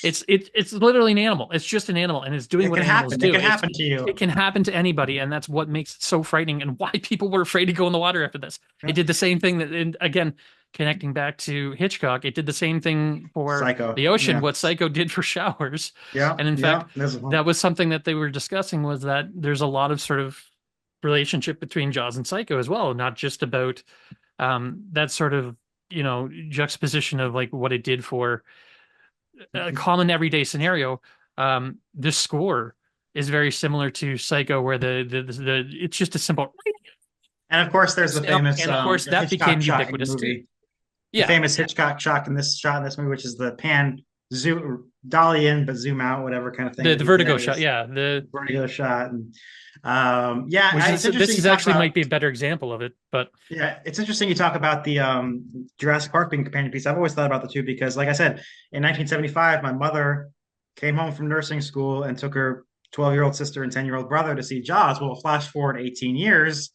it's literally an animal. It's just an animal, and it's doing it what can animals happen. It do. can happen to you. It can happen to anybody, and that's what makes it so frightening, and why people were afraid to go in the water after this. It Yeah. did the same thing that, and again, connecting back to Hitchcock, it did the same thing for Psycho. the ocean. Yeah. What Psycho did for showers, Yeah. and in Yeah. fact, There's a that was something that they were discussing was that there's a lot of sort of relationship between Jaws and Psycho as well, not just about that sort of juxtaposition of like what it did for a common everyday scenario. This score is very similar to Psycho, where the it's just a simple, And of course, there's the famous and of course that Hitchcock became shot in the ubiquitous too. movie. The Yeah, famous Hitchcock shot in this movie, which is the pan zoom dolly in but zoom out, whatever kind of thing that the he did. vertigo It shot. was Yeah, the vertigo shot, and yeah, which it's is interesting this you is talk actually about. might be a better example of it, but Yeah, it's interesting you talk about the Jurassic Park being a companion piece. I've always thought about the two because, like I said, in 1975, my mother came home from nursing school and took her 12-year-old sister and 10-year-old brother to see Jaws. Well, flash forward 18 years,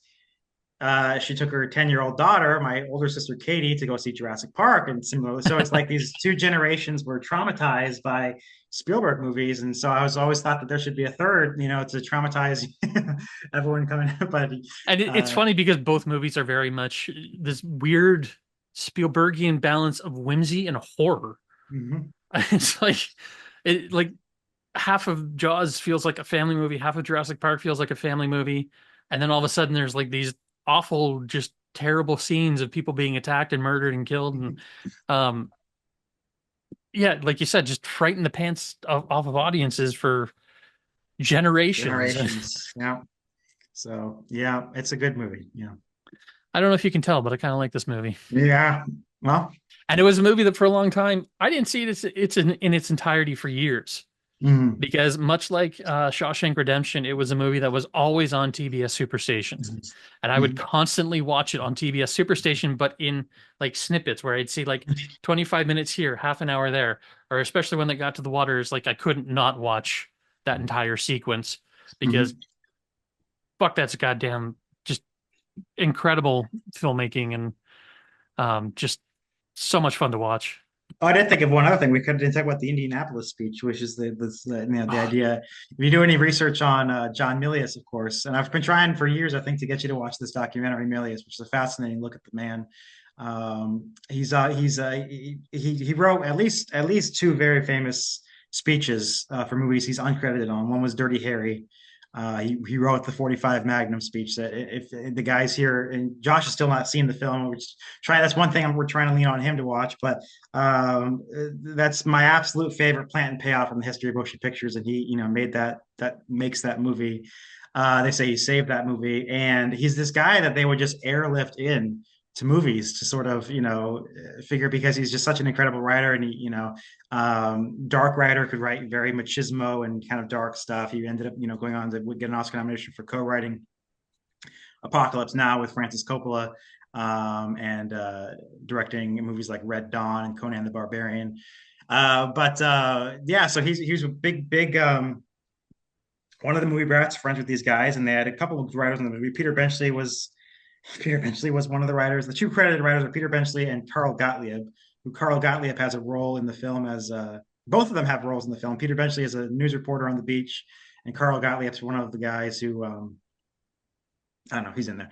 she took her 10-year-old daughter, my older sister Katie, to go see Jurassic Park. And similarly, so it's like these two generations were traumatized by Spielberg movies. And so I was always thought that there should be a third, to traumatize everyone coming up. But and it's uh, funny because both movies are very much this weird Spielbergian balance of whimsy and horror. mhm. It's like half of Jaws feels like a family movie, half of Jurassic Park feels like a family movie, and then all of a sudden there's like these awful, just terrible scenes of people being attacked and murdered and killed, and um, yeah, like you said, just frighten the pants off of audiences for generations. Generations. Yeah. So yeah, it's a good movie. Yeah. I don't know if you can tell, but I kind of like this movie. Yeah. Well, And it was a movie that for a long time I didn't see it's in its entirety for years. mm, Because much like Shawshank Redemption, it was a movie that was always on TBS Superstation, and I would mm, constantly watch it on TBS Superstation, but in like snippets where I'd see like 25 minutes here, half an hour there, or especially when they got to the waters, like I couldn't not watch that entire sequence because mm. fuck, that's goddamn just incredible filmmaking and just so much fun to watch. Oh, I did think of one other thing. We could didn't talk about the Indianapolis speech, which is the idea. If you do any research on John Milius, of course, and I've been trying for years, I think, to get you to watch this documentary Milius, which is a fascinating look at the man. He wrote at least two very famous speeches for movies he's uncredited on. One was Dirty Harry. He wrote the 45 Magnum speech that if the guys here, and Josh has still not seen the film, which that's one thing we're trying to lean on him to watch, but that's my absolute favorite plant and payoff in the history of motion pictures, and he made that makes that movie. They say he saved that movie, and he's this guy that they would just airlift in to movies to sort of figure, because he's just such an incredible writer, and dark writer, could write very machismo and kind of dark stuff. He ended up going on to get an Oscar nomination for co-writing Apocalypse Now with Francis Coppola, and directing movies like Red Dawn and Conan the Barbarian. But yeah, so he's a big one of the movie brats, friends with these guys, and they had a couple of writers in the movie. Peter Benchley was one of the writers. The two credited writers are Peter Benchley and Carl Gottlieb, who Carl Gottlieb has a role in the film as both of them have roles in the film. Peter Benchley is a news reporter on the beach, and Carl Gottlieb's one of the guys who I don't know. He's in there.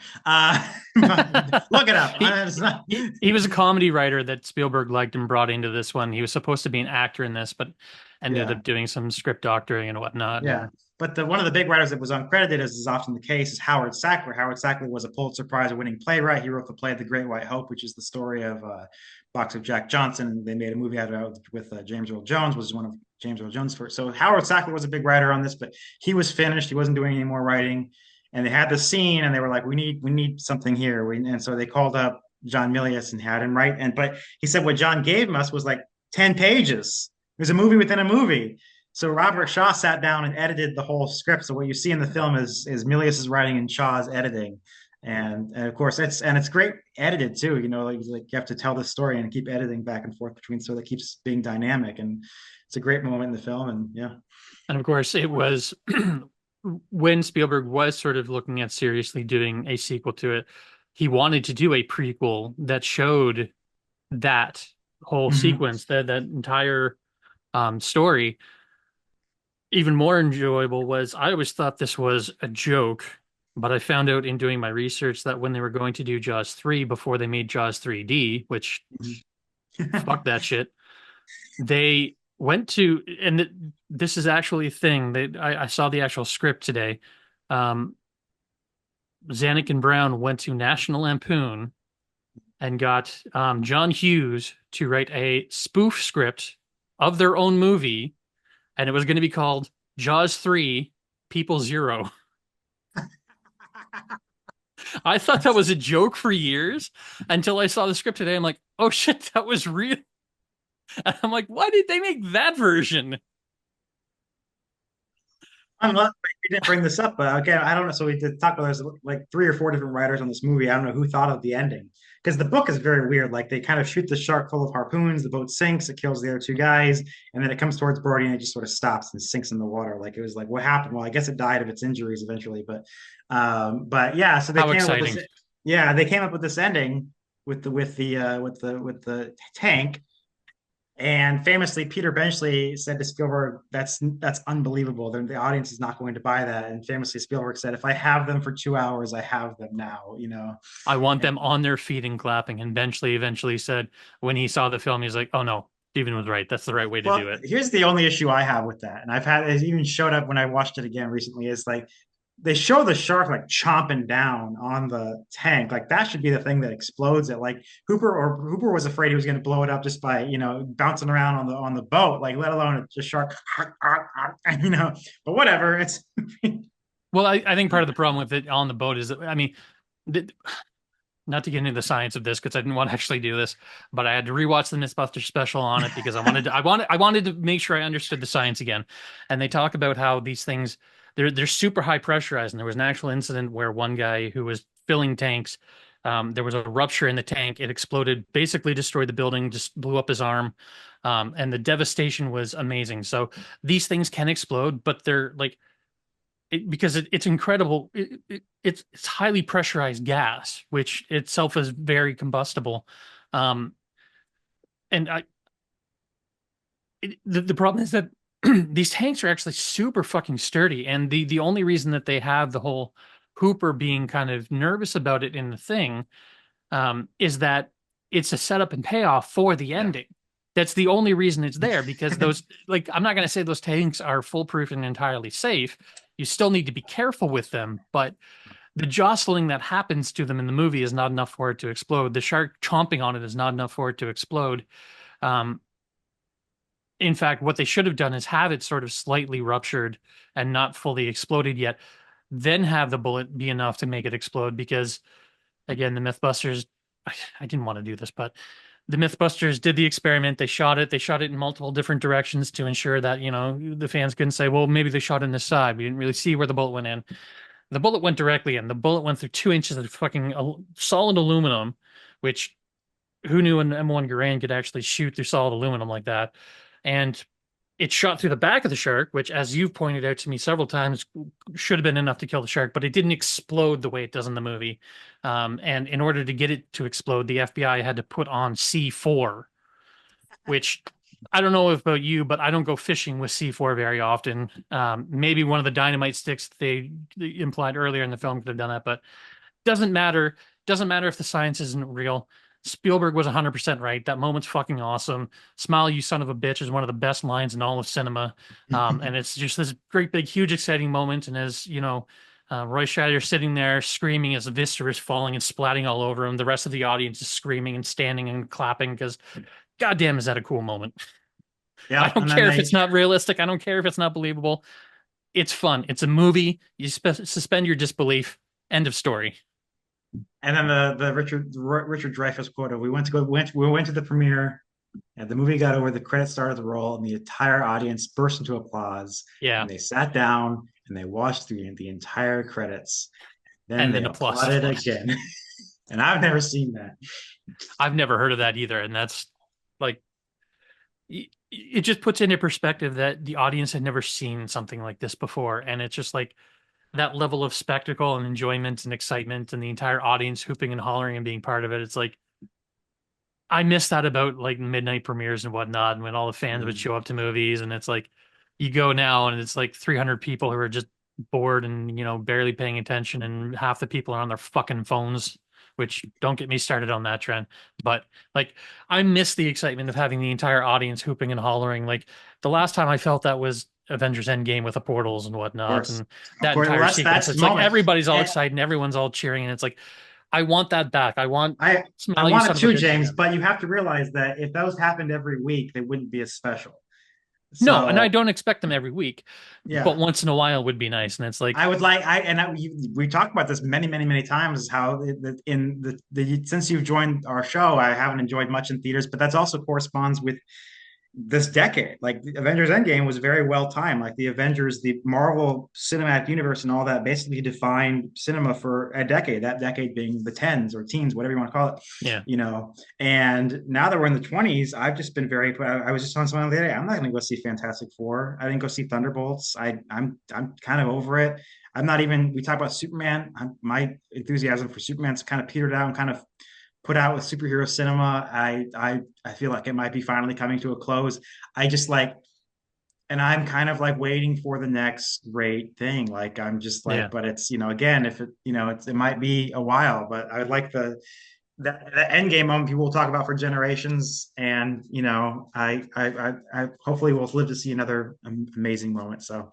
Look it up. he, Not, he was a comedy writer that Spielberg liked and brought into this one. He was supposed to be an actor in this, but ended yeah, up doing some script doctoring and whatnot. yeah. And But one of the big writers that was uncredited, as is often the case, is Howard Sackler. Howard Sackler was a Pulitzer Prize-winning playwright. He wrote the play *The Great White Hope*, which is the story of Boxer Jack Johnson. They made a movie out of it with James Earl Jones, was one of James Earl Jones' first. So Howard Sackler was a big writer on this, but he was finished. He wasn't doing any more writing, and they had the scene, and they were like, "We need something here." And so they called up John Milius and had him write. But he said what John gave us was like 10 pages. It was a movie within a movie. So Robert Shaw sat down and edited the whole script. So what you see in the film is Milius's writing and Shaw's editing, and of course it's great edited too. Like you have to tell the story and keep editing back and forth between, so that keeps being dynamic. And it's a great moment in the film. And yeah, of course, it was when Spielberg was sort of looking at seriously doing a sequel to it, he wanted to do a prequel that showed that whole mm-hmm. sequence, that entire story. Even more enjoyable was I always thought this was a joke, but I found out in doing my research that when they were going to do Jaws 3 before they made Jaws 3D, which fuck that shit, they went to, and this is actually a thing that I saw the actual script today. Um, Zanuck and Brown went to National Lampoon and got John Hughes to write a spoof script of their own movie, and it was going to be called Jaws 3 People Zero. I thought that was a joke for years until I saw the script today. I'm like, oh shit, that was real. And I'm like, why did they make that version? Unless we didn't bring this up, but again, I don't know. So we did talk about there's like three or four different writers on this movie. I don't know who thought of the ending because the book is very weird. Like they kind of shoot the shark full of harpoons, the boat sinks, it kills the other two guys, and then it comes towards Brody and it just sort of stops and sinks in the water. Like it was like, what happened? Well, I guess it died of its injuries eventually, but yeah. So they How came up with this. exciting. Yeah, they came up with this ending with the tank. And famously, Peter Benchley said to Spielberg, "That's unbelievable. The audience is not going to buy that." And famously, Spielberg said, "If I have them for 2 hours, I have them now." You know. I want And them on their feet and clapping. And eventually said when he saw the film, he's like, oh no, Steven was right. That's the right way to well, do it. here's the only issue I have with that, and I've had it even showed up when I watched it again recently. Is like they show the shark like chomping down on the tank. Like that should be the thing that explodes it. Like Hooper was afraid he was going to blow it up just by bouncing around on the boat. Like let alone a shark. But whatever. It's Well, I think part of the problem with it on the boat is that, I mean, th not to get into the science of this because I didn't want to actually do this, but I had to rewatch the Mythbusters special on it because I wanted to make sure I understood the science again. And they talk about how these things they're super high pressurized. And there was an actual incident where one guy who was filling tanks, there was a rupture in the tank. It exploded, basically destroyed the building, just blew up his arm. And the devastation was amazing. So these things can explode, but they're like because it's incredible. It's highly pressurized gas, which itself is very combustible. Um, and the problem is that these tanks are actually super fucking sturdy, and the only reason that they have the whole Hooper being kind of nervous about it in the thing is that it's a setup and payoff for the yeah. ending. That's the only reason it's there because those, like, I'm not going to say those tanks are foolproof and entirely safe. You still need to be careful with them, but the jostling that happens to them in the movie is not enough for it to explode. The shark chomping on it is not enough for it to explode. Um, in fact, what they should have done is have it sort of slightly ruptured and not fully exploded yet, then have the bullet be enough to make it explode because again, the Mythbusters, I didn't want to do this, but the Mythbusters did the experiment. They shot it. They shot it in multiple different directions to ensure that, the fans couldn't say, well, maybe they shot in the side. We didn't really see where the bullet went in. The bullet went directly in. The bullet went through 2 inches of fucking solid aluminum, which who knew an M1 Garand could actually shoot through solid aluminum like that? And it shot through the back of the shark, which, as you've pointed out to me several times, should have been enough to kill the shark, but it didn't explode the way it does in the movie. And in order to get it to explode, the FBI had to put on C4, which I don't know about you, but I don't go fishing with C4 very often. Maybe one of the dynamite sticks they implied earlier in the film could have done that, but doesn't matter. Doesn't matter if the science isn't real. Spielberg was 100% right. That moment's fucking awesome. Smile, you son of a bitch is one of the best lines in all of cinema. And it's just this great, big, huge, exciting moment. And as Roy Scheider sitting there screaming as the viscera is falling and splatting all over him, the rest of the audience is screaming and standing and clapping because, goddamn, is that a cool moment? I Yeah, don't and then care if they it's not realistic. I don't care if it's not believable. It's fun. It's a movie. You suspend your disbelief. End of story. and then the Richard Dreyfuss quote of we went to the premiere and the movie got over, the credits started to roll, and the entire audience burst into applause. Yeah. And they sat down and they watched the entire credits. Then And they then applause. applauded again. And I've never seen that. I've never heard of that either. And that's like, it just puts into perspective that the audience had never seen something like this before. And it's just like that level of spectacle and enjoyment and excitement and the entire audience hooping and hollering and being part of it. It's like, I miss that about like midnight premieres and whatnot. And when all the fans would Mm. show up to movies and it's like, you go now and it's like 300 people who are just bored and, barely paying attention. And half the people are on their fucking phones, which don't get me started on that trend. But like, I miss the excitement of having the entire audience hooping and hollering. Like the last time I felt that was Avengers Endgame with the portals and Of whatnot. course. And Of that course. Well, entire that's sequence, the it's like moment. everybody's all And, excited and everyone's all cheering. And it's like, I want that back. I want I Smile, You want Son it of a too, Bitch James, again. but you have to realize that if those happened every week, they wouldn't be as special. No, and I So don't expect them every week, but yeah, once in a while would be nice. And it's like, I would like we talked about this many many times how in the since you've joined our show, I haven't enjoyed much in theaters, but that's also corresponds with this decade. Like the Avengers Endgame was very well timed. Like the Avengers, the Marvel Cinematic Universe, and all that basically defined cinema for a decade. That decade being the tens or teens, whatever you want to call it. yeah, You know, and now that we're in the 20s, I've just been very. I was just on something the other day. I'm not going to go see Fantastic Four. I didn't go see Thunderbolts. I'm kind of over it. I'm not even. We talk about Superman. My enthusiasm for Superman's kind of petered out and kind of put out with superhero cinema. I feel like it might be finally coming to a close. I just like, and I'm kind of like waiting for the next great thing. Like I'm just yeah. like, but it's if it it might be a while, but I would like the end game moment people will talk about for generations, and I hopefully will live to see another amazing moment. So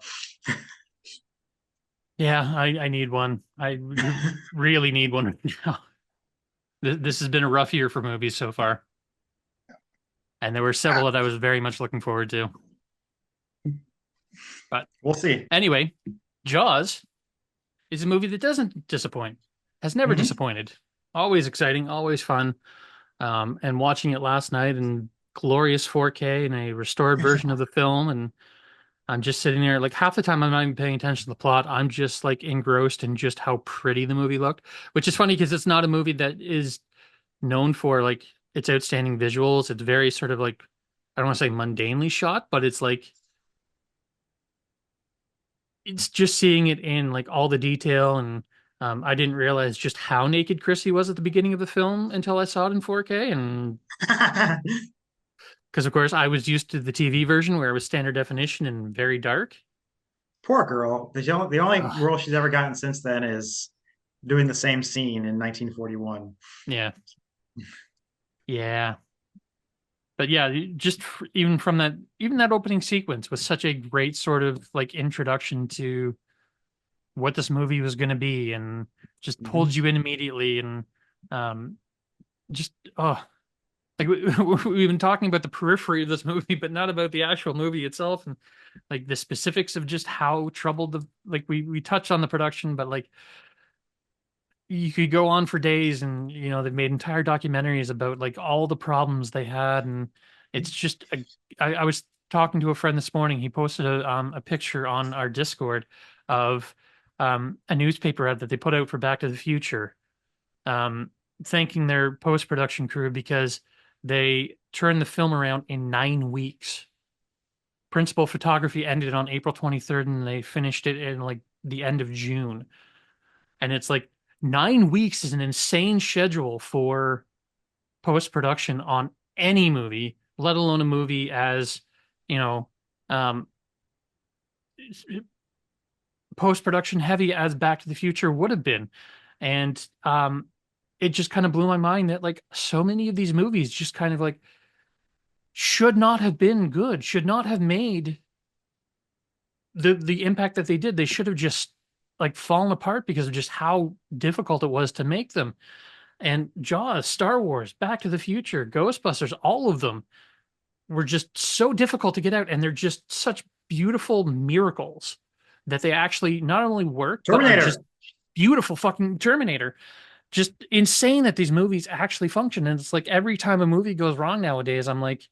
Yeah, I need one. I really need one right now. This has been a rough year for movies so far, and there were several that I was very much looking forward to. But we'll see. anyway, Jaws is a movie that doesn't disappoint, has never Mm-hmm. disappointed. Always exciting, always fun. And watching it last night in glorious 4K in a restored version of the film, and I'm just sitting there like half the time I'm not even paying attention to the plot. I'm just like engrossed in just how pretty the movie looked, which is funny because it's not a movie that is known for like its outstanding visuals. It's very sort of like I don't want to say mundanely shot, but it's like it's just seeing it in like all the detail and I didn't realize just how naked Chrissy was at the beginning of the film until I saw it in 4K and because of course I was used to the TV version where it was standard definition and very dark. Poor girl. The only Ugh, role she's ever gotten since then is doing the same scene in 1941. yeah, yeah. But yeah, just even from that, even that opening sequence was such a great sort of like introduction to what this movie was going to be, and just pulled Mhm. you in immediately, and um, just oh, like we've been talking about the periphery of this movie, but not about the actual movie itself, and like the specifics of just how troubled the like we touched on the production, but like you could go on for days and they've made entire documentaries about like all the problems they had and it's just I was talking to a friend this morning. He posted a picture on our Discord of a newspaper ad that they put out for Back to the Future, um, thanking their post-production crew because they turned the film around in 9 weeks. Principal photography ended on April 23rd and they finished it in like the end of June. And it's like 9 weeks is an insane schedule for post production on any movie, let alone a movie as, you know, um, post production heavy as Back to the Future would have been. And it just kind of blew my mind that like so many of these movies just kind of like should not have been good, should not have made the impact that they did. They should have just like fallen apart because of just how difficult it was to make them. And Jaws, Star Wars, Back to the Future, Ghostbusters, all of them were just so difficult to get out. And they're just such beautiful miracles that they actually not only work, but are just Terminator. beautiful fucking Terminator. Just insane that these movies actually function. And it's like every time a movie goes wrong nowadays, I'm like,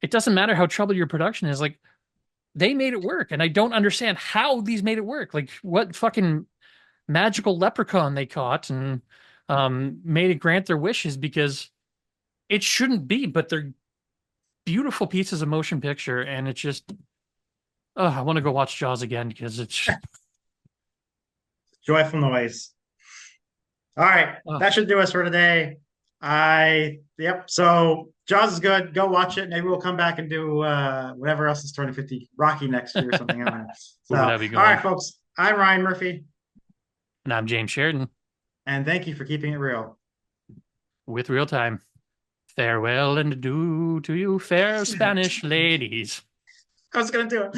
it doesn't matter how troubled your production is. Like, they made it work. And I don't understand how these made it work. Like, what fucking magical leprechaun they caught and made it grant their wishes because it shouldn't be, but they're beautiful pieces of motion picture. And it's just, oh, I want to go watch Jaws again because it's, Joyful noise. All right, oh, that should do us for today. Yep. So Jaws is good. Go watch it. Maybe we'll come back and do whatever else is turning 50, Rocky next year or something. I don't know. So, ooh, all that'd be a good right, one. folks. I'm Ryan Murphy, And I'm James Sheridan and thank you for keeping it real. with Real Time. Farewell and adieu to you, fair I Spanish ladies. was gonna do it.